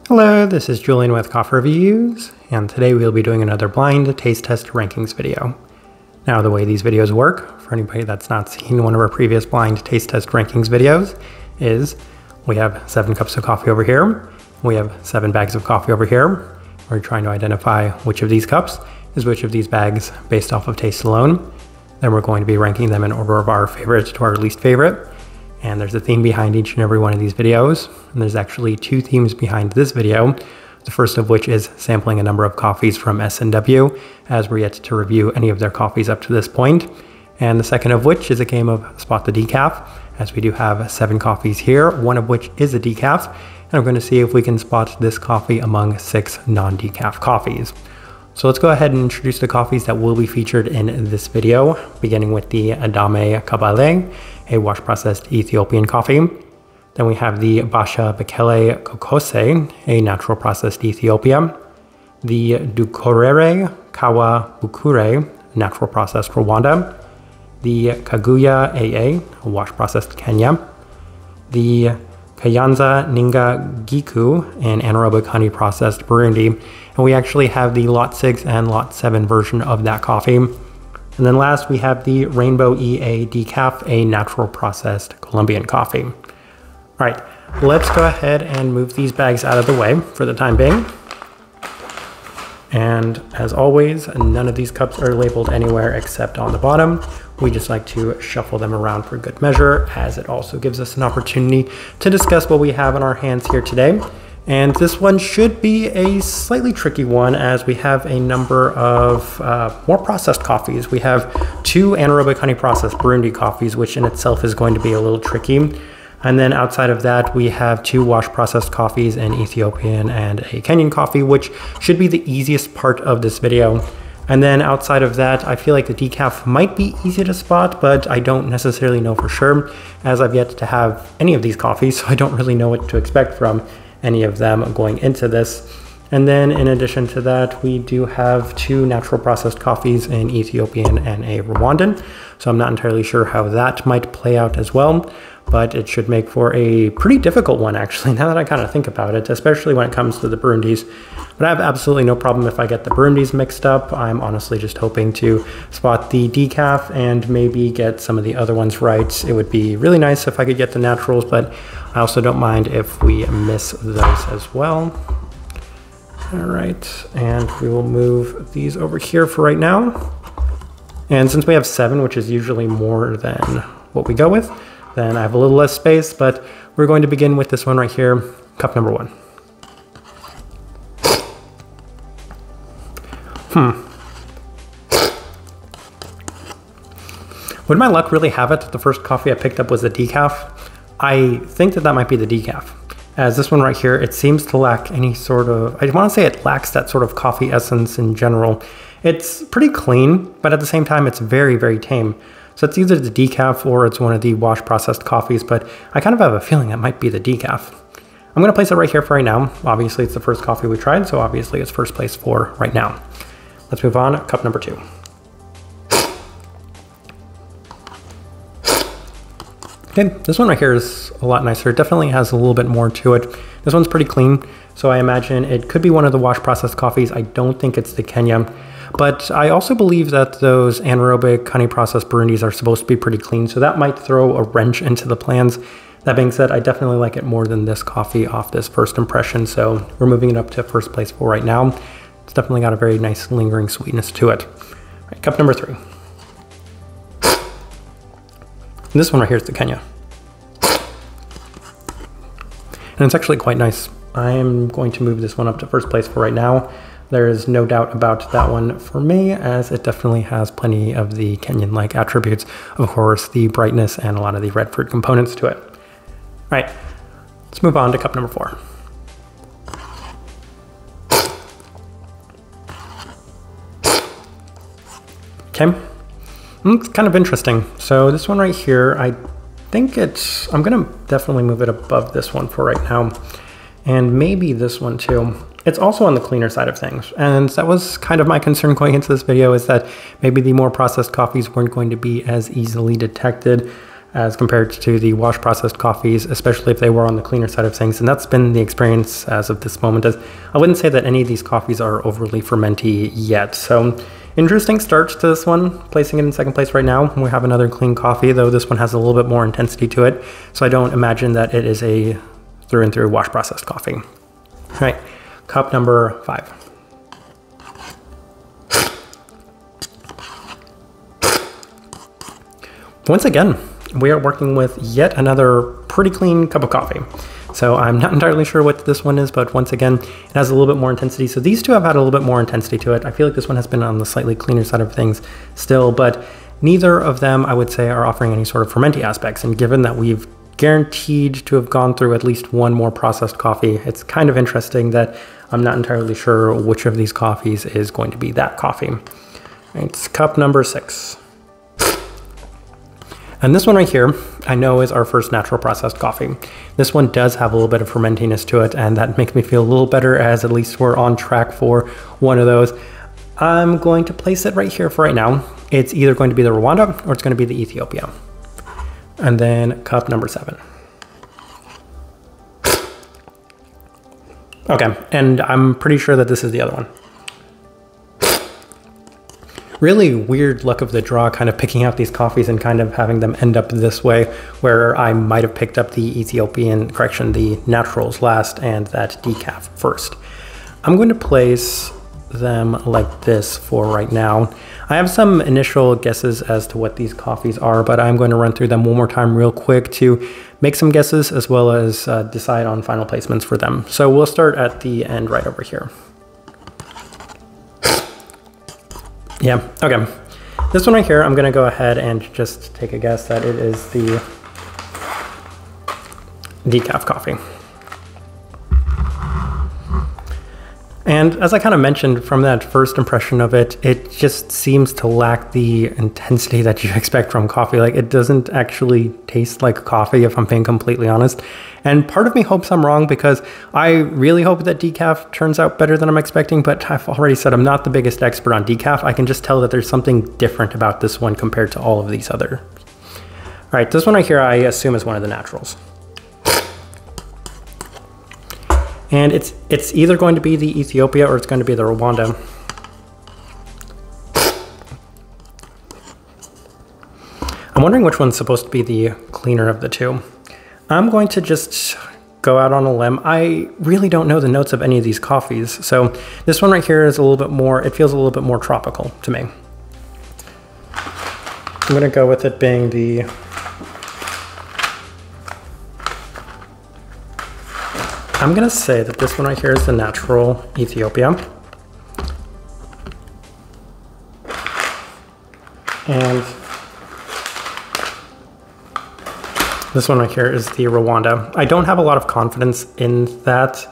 Hello, this is Julian with Coffee Reviews, and today we'll be doing another blind taste test rankings video. Now, the way these videos work, for anybody that's not seen one of our previous blind taste test rankings videos, is we have 7 cups of coffee over here, we have 7 bags of coffee over here. We're trying to identify which of these cups is which of these bags based off of taste alone. Then we're going to be ranking them in order of our favorite to our least favorite. And there's a theme behind each and every one of these videos. And there's actually 2 themes behind this video. The first of which is sampling a number of coffees from S&W, as we're yet to review any of their coffees up to this point. And the second of which is a game of Spot the Decaf, as we do have 7 coffees here, one of which is a decaf. And I'm going to see if we can spot this coffee among 6 non-decaf coffees. So let's go ahead and introduce the coffees that will be featured in this video, beginning with the Adame Kabele, a wash-processed Ethiopian coffee. Then we have the Basha Bekele Kokose, a natural processed Ethiopia. The Dukorere Kawa Bukure, natural processed Rwanda. The Kaguyu AA, a wash-processed Kenya. The Kayanza Ninga Giku, an anaerobic honey processed Burundi. And we actually have the Lot 6 and Lot 7 version of that coffee. And then last we have the Rainbow EA Decaf, a natural processed Colombian coffee. All right, let's go ahead and move these bags out of the way for the time being. And as always, none of these cups are labeled anywhere except on the bottom. We just like to shuffle them around for good measure, as it also gives us an opportunity to discuss what we have in our hands here today. And this one should be a slightly tricky one, as we have a number of more processed coffees. We have 2 anaerobic honey processed Burundi coffees, which in itself is going to be a little tricky. And then outside of that, we have 2 wash processed coffees, an Ethiopian and a Kenyan coffee, which should be the easiest part of this video. And then outside of that, I feel like the decaf might be easy to spot, but I don't necessarily know for sure, as I've yet to have any of these coffees, so I don't really know what to expect from any of them going into this. And then in addition to that, we do have 2 natural processed coffees, an Ethiopian and a Rwandan. So I'm not entirely sure how that might play out as well, but it should make for a pretty difficult one actually, now that I kind of think about it, especially when it comes to the Burundis. But I have absolutely no problem if I get the Burundis mixed up. I'm honestly just hoping to spot the decaf and maybe get some of the other ones right. It would be really nice if I could get the naturals, but I also don't mind if we miss those as well. All right, and we will move these over here for right now. And since we have 7, which is usually more than what we go with, then I have a little less space, but we're going to begin with this one right here, cup number 1. Would my luck really have it that the first coffee I picked up was the decaf? I think that might be the decaf. As this one right here, it seems to lack any sort of, I want to say it lacks that sort of coffee essence in general. It's pretty clean, but at the same time, it's very, very tame. So it's either the decaf or it's one of the wash processed coffees, but I kind of have a feeling it might be the decaf. I'm going to place it right here for right now. Obviously, it's the first coffee we tried, so obviously it's first place for right now. Let's move on, cup number 2. Okay, this one right here is a lot nicer. It definitely has a little bit more to it. This one's pretty clean, so I imagine it could be one of the wash processed coffees. I don't think it's the Kenya, but I also believe that those anaerobic honey processed Burundis are supposed to be pretty clean, so that might throw a wrench into the plans. That being said, I definitely like it more than this coffee off this first impression, so we're moving it up to first place for right now. It's definitely got a very nice lingering sweetness to it. All right, cup number 3. And this one right here is the Kenya. And it's actually quite nice. I am going to move this one up to first place for right now. There is no doubt about that one for me, as it definitely has plenty of the Kenyan-like attributes. Of course, the brightness and a lot of the red fruit components to it. All right, let's move on to cup number 4. Okay. It's kind of interesting. So this one right here, I think I'm gonna definitely move it above this one for right now. And maybe this one too. It's also on the cleaner side of things. And that was kind of my concern going into this video, is that maybe the more processed coffees weren't going to be as easily detected. as compared to the wash processed coffees, especially if they were on the cleaner side of things. And that's been the experience as of this moment. As I wouldn't say that any of these coffees are overly fermenty yet. So interesting start to this one, placing it in second place right now. We have another clean coffee, though this one has a little bit more intensity to it. So I don't imagine that it is a through and through wash processed coffee. All right, cup number 5. Once again, we are working with yet another pretty clean cup of coffee. So I'm not entirely sure what this one is, but once again, it has a little bit more intensity. So these two have had a little bit more intensity to it. I feel like this one has been on the slightly cleaner side of things still, but neither of them, I would say, are offering any sort of fermenty aspects. And given that we've guaranteed to have gone through at least one more processed coffee, it's kind of interesting that I'm not entirely sure which of these coffees is going to be that coffee. It's cup number 6. And this one right here, I know is our first natural processed coffee. This one does have a little bit of fermentiness to it, and that makes me feel a little better, as at least we're on track for one of those. I'm going to place it right here for right now. It's either going to be the Rwanda or it's going to be the Ethiopia. And then cup number 7. Okay, and I'm pretty sure that this is the other one. Really weird luck of the draw, kind of picking out these coffees and kind of having them end up this way, where I might have picked up the the naturals last and that decaf first. I'm going to place them like this for right now. I have some initial guesses as to what these coffees are, but I'm going to run through them one more time real quick to make some guesses as well as decide on final placements for them. So we'll start at the end right over here. Yeah, okay. This one right here, I'm gonna go ahead and just take a guess that it is the decaf coffee. And as I kind of mentioned from that first impression of it, it just seems to lack the intensity that you expect from coffee. Like, it doesn't actually taste like coffee, if I'm being completely honest. And part of me hopes I'm wrong, because I really hope that decaf turns out better than I'm expecting, but I've already said I'm not the biggest expert on decaf. I can just tell that there's something different about this one compared to all of these other. All right, this one right here, I assume is one of the naturals. And it's either going to be the Ethiopia or it's going to be the Rwanda. I'm wondering which one's supposed to be the cleaner of the two. I'm going to just go out on a limb. I really don't know the notes of any of these coffees. So this one right here is a little bit more, it feels a little bit more tropical to me. I'm going to go with it being the I'm gonna say that this one right here is the natural Ethiopia. And this one right here is the Rwanda. I don't have a lot of confidence in that.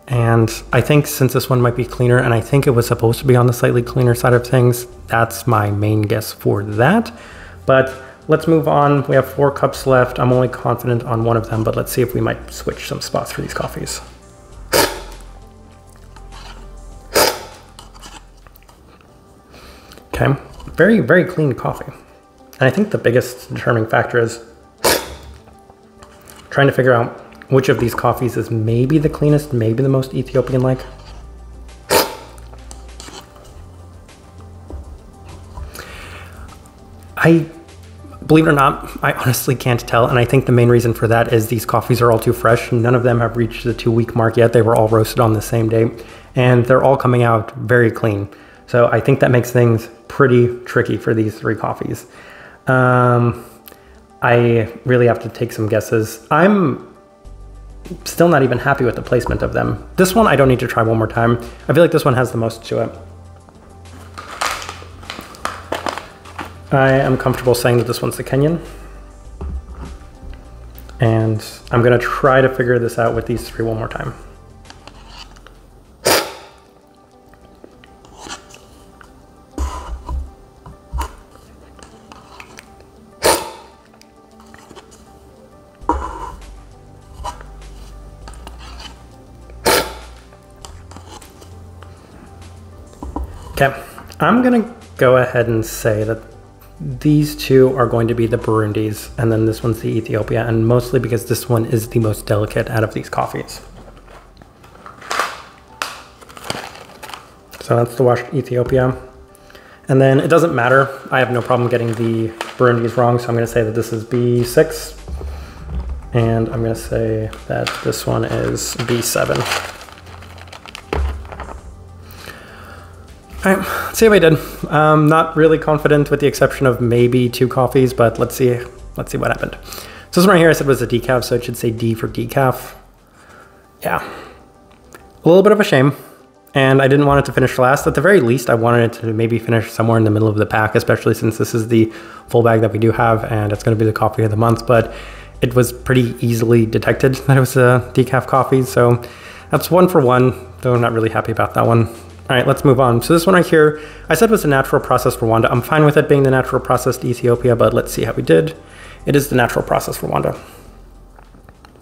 And I think since this one might be cleaner, and I think it was supposed to be on the slightly cleaner side of things, that's my main guess for that. But let's move on. We have 4 cups left. I'm only confident on one of them, but let's see if we might switch some spots for these coffees. Okay, very, very clean coffee. And I think the biggest determining factor is trying to figure out which of these coffees is maybe the cleanest, maybe the most Ethiopian-like. Believe it or not, I honestly can't tell, and I think the main reason for that is these coffees are all too fresh. None of them have reached the 2-week mark yet. They were all roasted on the same day, and they're all coming out very clean. So I think that makes things pretty tricky for these 3 coffees. I really have to take some guesses. I'm still not even happy with the placement of them. This one I don't need to try one more time. I feel like this one has the most to it. I am comfortable saying that this one's the Kenyan. And I'm gonna try to figure this out with these 3 one more time. Okay, I'm gonna go ahead and say that these two are going to be the Burundis, and then this one's the Ethiopia, and mostly because this one is the most delicate out of these coffees. So that's the washed Ethiopia. And then it doesn't matter. I have no problem getting the Burundis wrong, so I'm going to say that this is B6. And I'm going to say that this one is B7. All right, let's see how I did. Not really confident with the exception of maybe 2 coffees, but let's see what happened. So this one right here I said was a decaf, so it should say D for decaf. Yeah, a little bit of a shame. And I didn't want it to finish last. At the very least, I wanted it to maybe finish somewhere in the middle of the pack, especially since this is the full bag that we do have, and it's going to be the coffee of the month. But it was pretty easily detected that it was a decaf coffee. So that's 1 for 1, though I'm not really happy about that one. All right, let's move on. So this one right here, I said was a natural processed Rwanda. I'm fine with it being the natural processed Ethiopia, but let's see how we did. It is the natural processed Rwanda.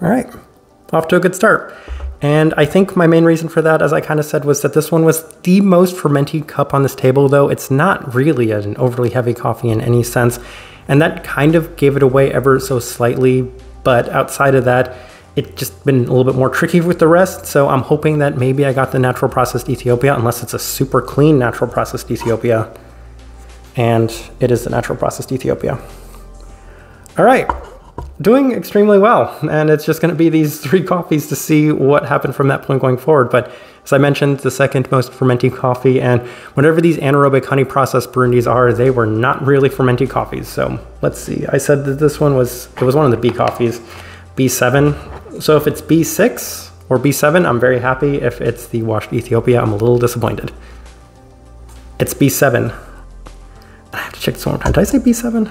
All right, off to a good start. And I think my main reason for that, as I kind of said, was that this one was the most fermented cup on this table, though it's not really an overly heavy coffee in any sense. And that kind of gave it away ever so slightly. But outside of that, it's just been a little bit more tricky with the rest. So I'm hoping that maybe I got the natural processed Ethiopia, unless it's a super clean natural processed Ethiopia. And it is the natural processed Ethiopia. All right. Doing extremely well, and it's just going to be these 3 coffees to see what happened from that point going forward. But as I mentioned, the second most fermenting coffee, and whatever these anaerobic honey processed Burundis are, they were not really fermenting coffees. So let's see. I said that this one was one of the B coffees, B7. So if it's B6 or B7, I'm very happy. If it's the washed Ethiopia, I'm a little disappointed. It's B7. I have to check this one more time. Did I say B7?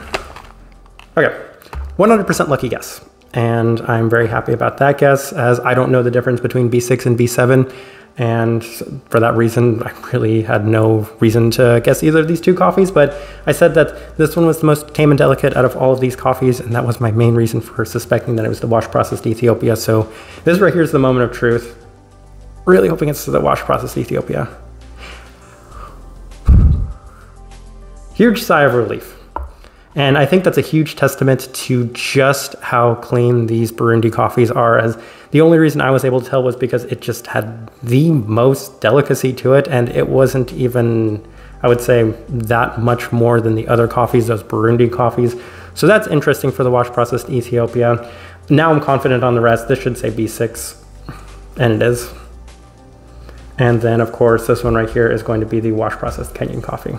Okay. 100% lucky guess, and I'm very happy about that guess, as I don't know the difference between B6 and B7, and for that reason I really had no reason to guess either of these 2 coffees. But I said that this one was the most tame and delicate out of all of these coffees, and that was my main reason for suspecting that it was the wash processed Ethiopia. So this right here is the moment of truth. Really hoping it's the wash processed Ethiopia. Huge sigh of relief. And I think that's a huge testament to just how clean these Burundi coffees are, as the only reason I was able to tell was because it just had the most delicacy to it, and it wasn't even, I would say, that much more than the other coffees, those Burundi coffees. So that's interesting for the wash processed Ethiopia. Now I'm confident on the rest. This should say B6, and it is. And then of course this one right here is going to be the wash processed Kenyan coffee.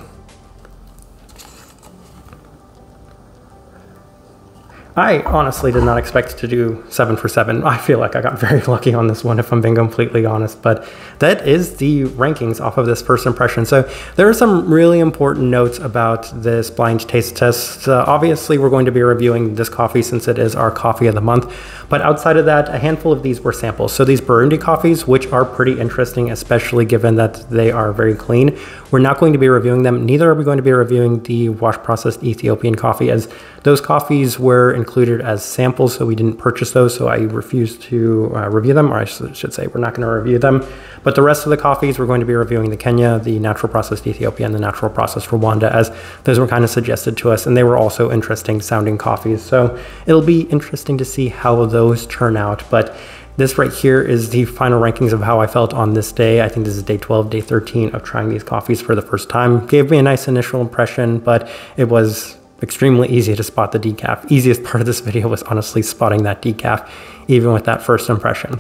I honestly did not expect to do 7 for 7. I feel like I got very lucky on this one, if I'm being completely honest, but that is the rankings off of this first impression. So there are some really important notes about this blind taste test. Obviously, we're going to be reviewing this coffee since it is our coffee of the month, but outside of that, a handful of these were samples. So these Burundi coffees, which are pretty interesting, especially given that they are very clean, we're not going to be reviewing them. Neither are we going to be reviewing the wash processed Ethiopian coffee, as those coffees were included as samples, so we didn't purchase those, so I refused to review them, or I should say we're not going to review them. But the rest of the coffees, we're going to be reviewing the Kenya, the natural processed Ethiopia, and the natural processed Rwanda, as those were kind of suggested to us, and they were also interesting sounding coffees. So it'll be interesting to see how those turn out. But this right here is the final rankings of how I felt on this day. I think this is day 12, day 13 of trying these coffees for the first time. Gave me a nice initial impression, but it was extremely easy to spot the decaf. Easiest part of this video was honestly spotting that decaf, even with that first impression.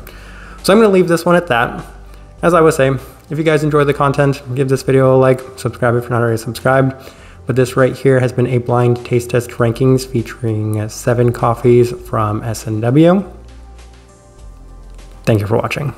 So I'm going to leave this one at that. As I was saying, if you guys enjoy the content, give this video a like, subscribe if you're not already subscribed. But this right here has been a blind taste test rankings featuring 7 coffees from S&W. Thank you for watching.